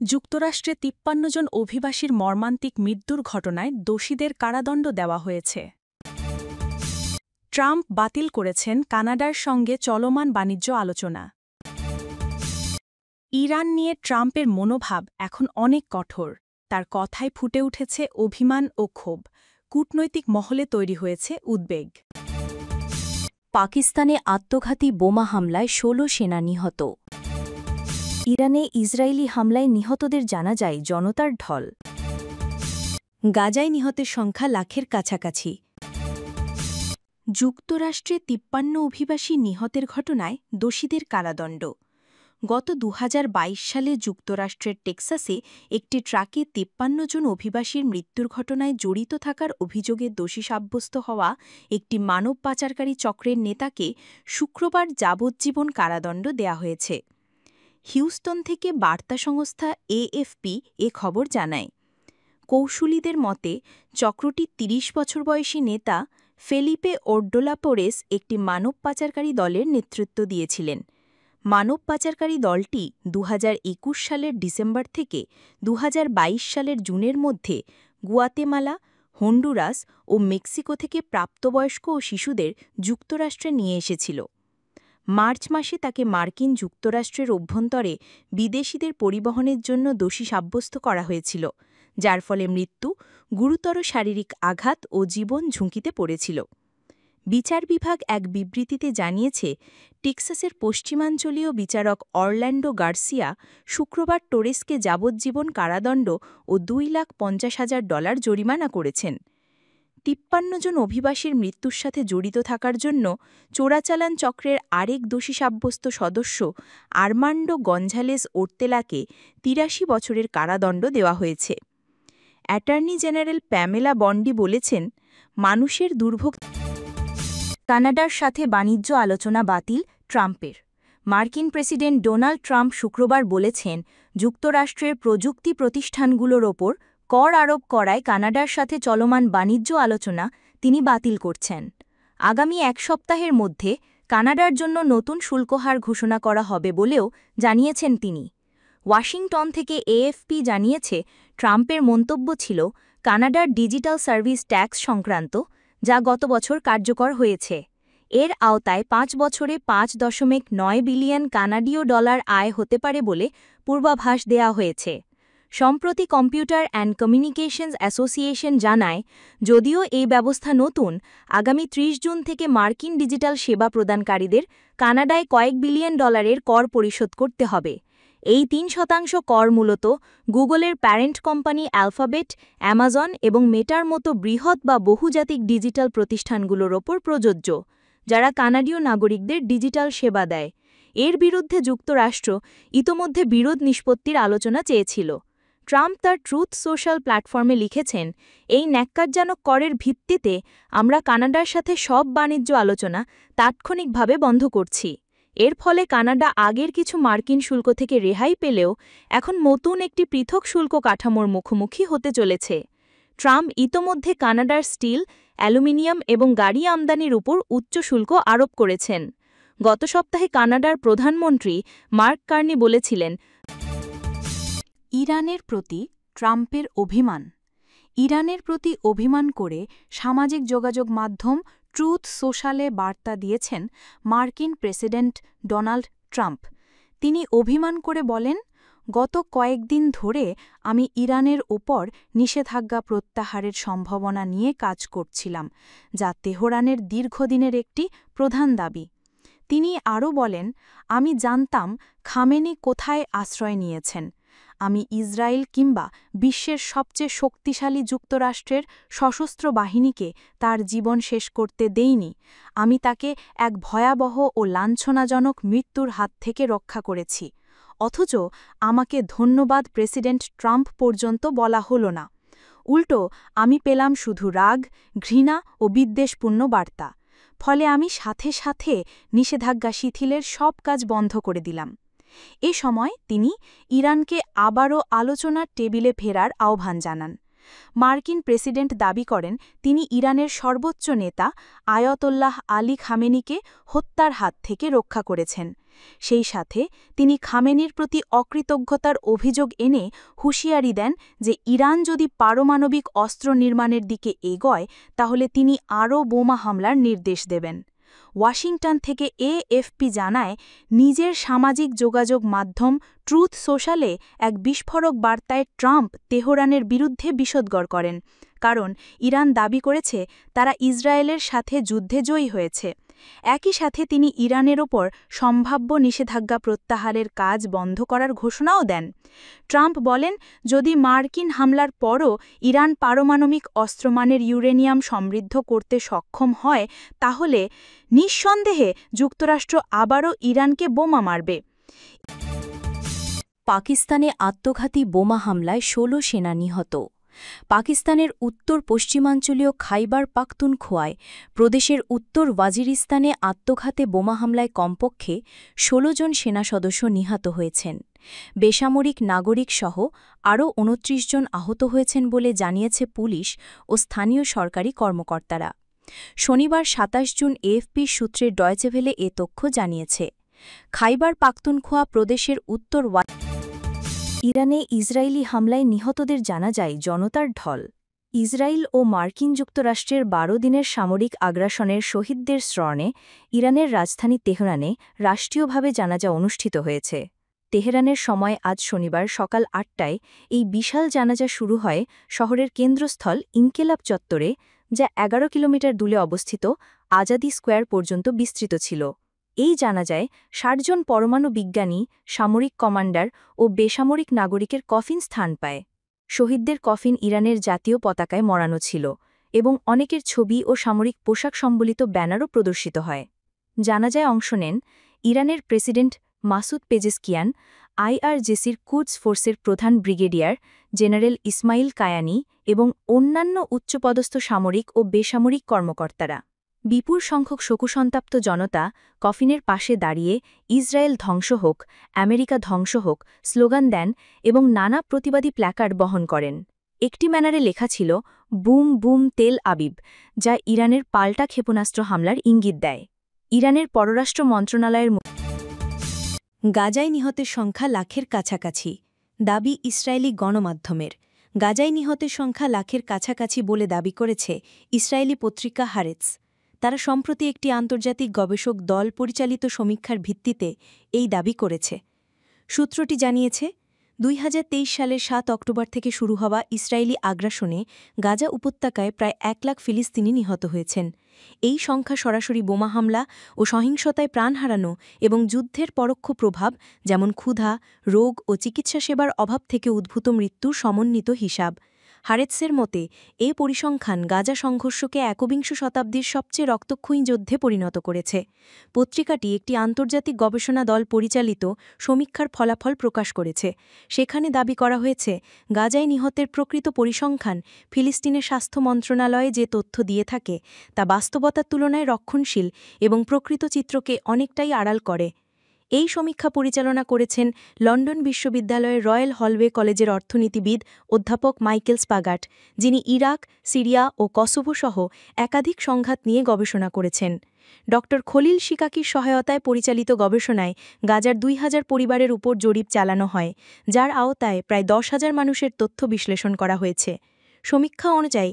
যুক্তরাষ্ট্রে ৫৩ জন অভিবাসীর মর্মান্তিক মৃত্যুর ঘটনায় দোষীদের কারাদণ্ড দেওয়া হয়েছে। ট্রাম্প বাতিল করেছেন কানাডার সঙ্গে চলমান বাণিজ্য আলোচনা। ইরান নিয়ে ট্রাম্পের মনোভাব এখন অনেক কঠোর, তার কথায় ফুটে উঠেছে অভিমান ও ক্ষোভ, কূটনৈতিক মহলে তৈরি হয়েছে উদ্বেগ। পাকিস্তানে আত্মঘাতী বোমা হামলায় ১৬ সেনা নিহত। ইরানে ইসরায়েলি হামলায় নিহতদের জানাজায় জনতার ঢল। গাজায় নিহতের সংখ্যা লাখের কাছাকাছি। যুক্তরাষ্ট্রে ৫৩ অভিবাসী নিহতের ঘটনায় দোষীদের কারাদণ্ড। গত ২০২২ সালে যুক্তরাষ্ট্রের টেক্সাসে একটি ট্রাকে ৫৩ জন অভিবাসীর মৃত্যুর ঘটনায় জড়িত থাকার অভিযোগে দোষী সাব্যস্ত হওয়া একটি মানব পাচারকারী চক্রের নেতাকে শুক্রবার যাবজ্জীবন কারাদণ্ড দেয়া হয়েছে। হিউস্টন থেকে বার্তা সংস্থা এএফপি এ খবর জানায়। কৌশলীদের মতে, চক্রটি ৩০ বছর বয়সী নেতা ফেলিপে ওর্ডোলাপোরেস একটি মানব পাচারকারী দলের নেতৃত্ব দিয়েছিলেন। মানব পাচারকারী দলটি ২০২১ সালের ডিসেম্বর থেকে ২০২২ সালের জুনের মধ্যে গুয়াতেমালা, হন্ডুরাস ও মেক্সিকো থেকে প্রাপ্তবয়স্ক ও শিশুদের যুক্তরাষ্ট্রে নিয়ে এসেছিল। মার্চ মাসে তাকে মার্কিন যুক্তরাষ্ট্রের অভ্যন্তরে বিদেশিদের পরিবহনের জন্য দোষী সাব্যস্ত করা হয়েছিল, যার ফলে মৃত্যু, গুরুতর শারীরিক আঘাত ও জীবন ঝুঁকিতে পড়েছিল। বিচার বিভাগ এক বিবৃতিতে জানিয়েছে, টেক্সাসের পশ্চিমাঞ্চলীয় বিচারক অরল্যান্ডো গার্সিয়া শুক্রবার টোরেসকে যাবজ্জীবন কারাদণ্ড ও $2,50,000 জরিমানা করেছেন। ৫৩ জন অভিবাসীর মৃত্যুর সাথে জড়িত থাকার জন্য চোরাচালান চক্রের আরেক দোষী সাব্যস্ত সদস্য আর্মান্ডো গঞ্জালেস ওর্তেলাকে ৮৩ বছরের কারাদণ্ড দেওয়া হয়েছে। অ্যাটর্নি জেনারেল প্যামেলা বন্ডি বলেছেন, মানুষের দুর্ভোগ। কানাডার সাথে বাণিজ্য আলোচনা বাতিল ট্রাম্পের। মার্কিন প্রেসিডেন্ট ডোনাল্ড ট্রাম্প শুক্রবার বলেছেন, যুক্তরাষ্ট্রের প্রযুক্তি প্রতিষ্ঠানগুলোর ওপর কর আরোপ করায় কানাডার সাথে চলমান বাণিজ্য আলোচনা তিনি বাতিল করছেন। আগামী এক সপ্তাহের মধ্যে কানাডার জন্য নতুন শুল্কহার ঘোষণা করা হবে বলেও জানিয়েছেন তিনি। ওয়াশিংটন থেকে এএফপি জানিয়েছে, ট্রাম্পের মন্তব্য ছিল কানাডার ডিজিটাল সার্ভিস ট্যাক্স সংক্রান্ত, যা গত বছর কার্যকর হয়েছে। এর আওতায় ৫ বছরে $৫.৯ বিলিয়ন কানাডীয় ডলার আয় হতে পারে বলে পূর্বাভাস দেয়া হয়েছে। সম্প্রতি কম্পিউটার অ্যান্ড কমিউনিকেশনস অ্যাসোসিয়েশন জানায়, যদিও এই ব্যবস্থা নতুন, আগামী ৩০ জুন থেকে মার্কিন ডিজিটাল সেবা প্রদানকারীদের কানাডায় কয়েক বিলিয়ন ডলারের কর পরিশোধ করতে হবে। এই ৩% কর মূলত গুগলের প্যারেন্ট কোম্পানি অ্যালফাবেট, অ্যামাজন এবং মেটার মতো বৃহৎ বা বহুজাতিক ডিজিটাল প্রতিষ্ঠানগুলোর ওপর প্রযোজ্য, যারা কানাডীয় নাগরিকদের ডিজিটাল সেবা দেয়। এর বিরুদ্ধে যুক্তরাষ্ট্র ইতোমধ্যে বিরোধ নিষ্পত্তির আলোচনা চেয়েছিল। ট্রাম্প তার ট্রুথ সোশ্যাল প্ল্যাটফর্মে লিখেছেন, এই ন্যাক্কারজনক করের ভিত্তিতে আমরা কানাডার সাথে সব বাণিজ্য আলোচনা তাৎক্ষণিকভাবে বন্ধ করছি। এর ফলে কানাডা আগের কিছু মার্কিন শুল্ক থেকে রেহাই পেলেও এখন নতুন একটি পৃথক শুল্ক কাঠামোর মুখোমুখি হতে চলেছে। ট্রাম্প ইতোমধ্যে কানাডার স্টিল, অ্যালুমিনিয়াম এবং গাড়ি আমদানির উপর উচ্চ শুল্ক আরোপ করেছেন। গত সপ্তাহে কানাডার প্রধানমন্ত্রী মার্ক কার্নি বলেছিলেন, ইরানের প্রতি ট্রাম্পের অভিমান। ইরানের প্রতি অভিমান করে সামাজিক যোগাযোগ মাধ্যম ট্রুথ সোশ্যালে বার্তা দিয়েছেন মার্কিন প্রেসিডেন্ট ডোনাল্ড ট্রাম্প। তিনি অভিমান করে বলেন, গত কয়েকদিন ধরে আমি ইরানের ওপর নিষেধাজ্ঞা প্রত্যাহারের সম্ভাবনা নিয়ে কাজ করছিলাম, যা তেহরানের দীর্ঘদিনের একটি প্রধান দাবি। তিনি আরও বলেন, আমি জানতাম খামেনি কোথায় আশ্রয় নিয়েছেন। আমি ইসরায়েল কিংবা বিশ্বের সবচেয়ে শক্তিশালী যুক্তরাষ্ট্রের সশস্ত্র বাহিনীকে তার জীবন শেষ করতে দেইনি। আমি তাকে এক ভয়াবহ ও লাঞ্ছনাজনক মৃত্যুর হাত থেকে রক্ষা করেছি। অথচ আমাকে ধন্যবাদ প্রেসিডেন্ট ট্রাম্প পর্যন্ত বলা হলো না। উল্টো আমি পেলাম শুধু রাগ, ঘৃণা ও বিদ্বেষপূর্ণ বার্তা। ফলে আমি সাথে সাথে নিষেধাজ্ঞা শিথিলের সব কাজ বন্ধ করে দিলাম। এ সময় তিনি ইরানকে আবারও আলোচনার টেবিলে ফেরার আহ্বান জানান। মার্কিন প্রেসিডেন্ট দাবি করেন তিনি ইরানের সর্বোচ্চ নেতা আয়াতোল্লাহ আলী খামেনিকে হত্যার হাত থেকে রক্ষা করেছেন। সেই সাথে তিনি খামেনির প্রতি অকৃতজ্ঞতার অভিযোগ এনে হুঁশিয়ারি দেন যে ইরান যদি পারমাণবিক অস্ত্র নির্মাণের দিকে এগোয় তাহলে তিনি আরও বোমা হামলার নির্দেশ দেবেন। ওয়াশিংটন থেকে এএফপি জানায়, নিজের সামাজিক যোগাযোগ মাধ্যম ট্রুথ সোশ্যালে এক বিস্ফোরক বার্তায় ট্রাম্প তেহরানের বিরুদ্ধে বিষোদ্গর করেন, কারণ ইরান দাবি করেছে তারা ইসরায়েলের সাথে যুদ্ধে জয়ী হয়েছে। একই সাথে তিনি ইরানের ওপর সম্ভাব্য নিষেধাজ্ঞা প্রত্যাহারের কাজ বন্ধ করার ঘোষণাও দেন। ট্রাম্প বলেন, যদি মার্কিন হামলার পরও ইরান পারমাণবিক অস্ত্রমানের ইউরেনিয়াম সমৃদ্ধ করতে সক্ষম হয় তাহলে নিঃসন্দেহে যুক্তরাষ্ট্র আবারও ইরানকে বোমা মারবে। পাকিস্তানে আত্মঘাতী বোমা হামলায় ১৬ সেনা নিহত। পাকিস্তানের উত্তর পশ্চিমাঞ্চলীয় খাইবার পাখতুনখোয়ায় প্রদেশের উত্তর ওয়াজিরিস্তানে আত্মঘাতে বোমা হামলায় কমপক্ষে ১৬ জন সেনা সদস্য নিহত হয়েছেন। বেসামরিক নাগরিকসহ আরও ২৯ জন আহত হয়েছেন বলে জানিয়েছে পুলিশ ও স্থানীয় সরকারি কর্মকর্তারা। শনিবার ২৭ জুন এএফপির সূত্রে ডয়েচে ভেলে এ তথ্য জানিয়েছে। খাইবার পাখতুনখোয়া প্রদেশের উত্তর ইরানে ইসরায়েলি হামলায় নিহতদের জানা যায় জনতার ঢল। ইসরায়েল ও মার্কিন যুক্তরাষ্ট্রের ১২ দিনের সামরিক আগ্রাসনের শহীদদের স্মরণে ইরানের রাজধানী তেহরানে রাষ্ট্রীয়ভাবে জানাজা অনুষ্ঠিত হয়েছে। তেহরানের সময় আজ শনিবার সকাল ৮টায় এই বিশাল জানাজা শুরু হয় শহরের কেন্দ্রস্থল ইনকেলাব চত্বরে, যা ১১ কিলোমিটার দূরে অবস্থিত আজাদি স্কোয়ার পর্যন্ত বিস্তৃত ছিল। এই জানাজায় ৬০ জন পরমাণু বিজ্ঞানী, সামরিক কমান্ডার ও বেসামরিক নাগরিকের কফিন স্থান পায়। শহীদদের কফিন ইরানের জাতীয় পতাকায় মরানো ছিল এবং অনেকের ছবি ও সামরিক পোশাক সম্বলিত ব্যানারও প্রদর্শিত হয়। জানাজায় অংশ নেন ইরানের প্রেসিডেন্ট মাসুদ পেজেশকিয়ান, আইআরজিসির কুদস ফোর্সের প্রধান ব্রিগেডিয়ার জেনারেল ইসমাইল কায়ানি এবং অন্যান্য উচ্চপদস্থ সামরিক ও বেসামরিক কর্মকর্তারা। বিপুল সংখ্যক শোকসন্তপ্ত জনতা কফিনের পাশে দাঁড়িয়ে ইসরায়েল ধ্বংস হোক, আমেরিকা ধ্বংস হোক স্লোগান দেন এবং নানা প্রতিবাদী প্ল্যাকার্ড বহন করেন। একটি ব্যানারে লেখা ছিল বুম বুম তেল আবিব, যা ইরানের পাল্টা ক্ষেপণাস্ত্র হামলার ইঙ্গিত দেয়। ইরানের পররাষ্ট্র মন্ত্রণালয়ের গাজায় নিহতের সংখ্যা লাখের কাছাকাছি, দাবি ইসরায়েলি গণমাধ্যমের। গাজায় নিহতের সংখ্যা লাখের কাছাকাছি বলে দাবি করেছে ইসরায়েলি পত্রিকা হারেটস। তারা সম্প্রতি একটি আন্তর্জাতিক গবেষক দল পরিচালিত সমীক্ষার ভিত্তিতে এই দাবি করেছে। সূত্রটি জানিয়েছে, ২০২৩ সালের ৭ অক্টোবর থেকে শুরু হওয়া ইসরায়েলি আগ্রাসনে গাজা উপত্যকায় প্রায় ১ লাখ ফিলিস্তিনি নিহত হয়েছেন। এই সংখ্যা সরাসরি বোমা হামলা ও সহিংসতায় প্রাণ হারানো এবং যুদ্ধের পরোক্ষ প্রভাব যেমন ক্ষুধা, রোগ ও চিকিৎসা সেবার অভাব থেকে উদ্ভূত মৃত্যুর সমন্বিত হিসাব। হারেতসের মতে এ পরিসংখ্যান গাজা সংঘর্ষকে একবিংশ শতাব্দীর সবচেয়ে রক্তক্ষয়ী যুদ্ধে পরিণত করেছে। পত্রিকাটি একটি আন্তর্জাতিক গবেষণা দল পরিচালিত সমীক্ষার ফলাফল প্রকাশ করেছে। সেখানে দাবি করা হয়েছে, গাজায় নিহতের প্রকৃত পরিসংখ্যান ফিলিস্তিনের স্বাস্থ্য মন্ত্রণালয়ে যে তথ্য দিয়ে থাকে তা বাস্তবতার তুলনায় রক্ষণশীল এবং প্রকৃত চিত্রকে অনেকটাই আড়াল করে। এই সমীক্ষা পরিচালনা করেছেন লন্ডন বিশ্ববিদ্যালয়ের রয়্যাল হলওয়ে কলেজের অর্থনীতিবিদ অধ্যাপক মাইকেল স্পাগাট, যিনি ইরাক, সিরিয়া ও কসোভো সহ একাধিক সংঘাত নিয়ে গবেষণা করেছেন। ড খলিল শিকাকির সহায়তায় পরিচালিত গবেষণায় গাজার ২,০০০ পরিবারের উপর জরিপ চালানো হয়, যার আওতায় প্রায় ১০,০০০ মানুষের তথ্য বিশ্লেষণ করা হয়েছে। সমীক্ষা অনুযায়ী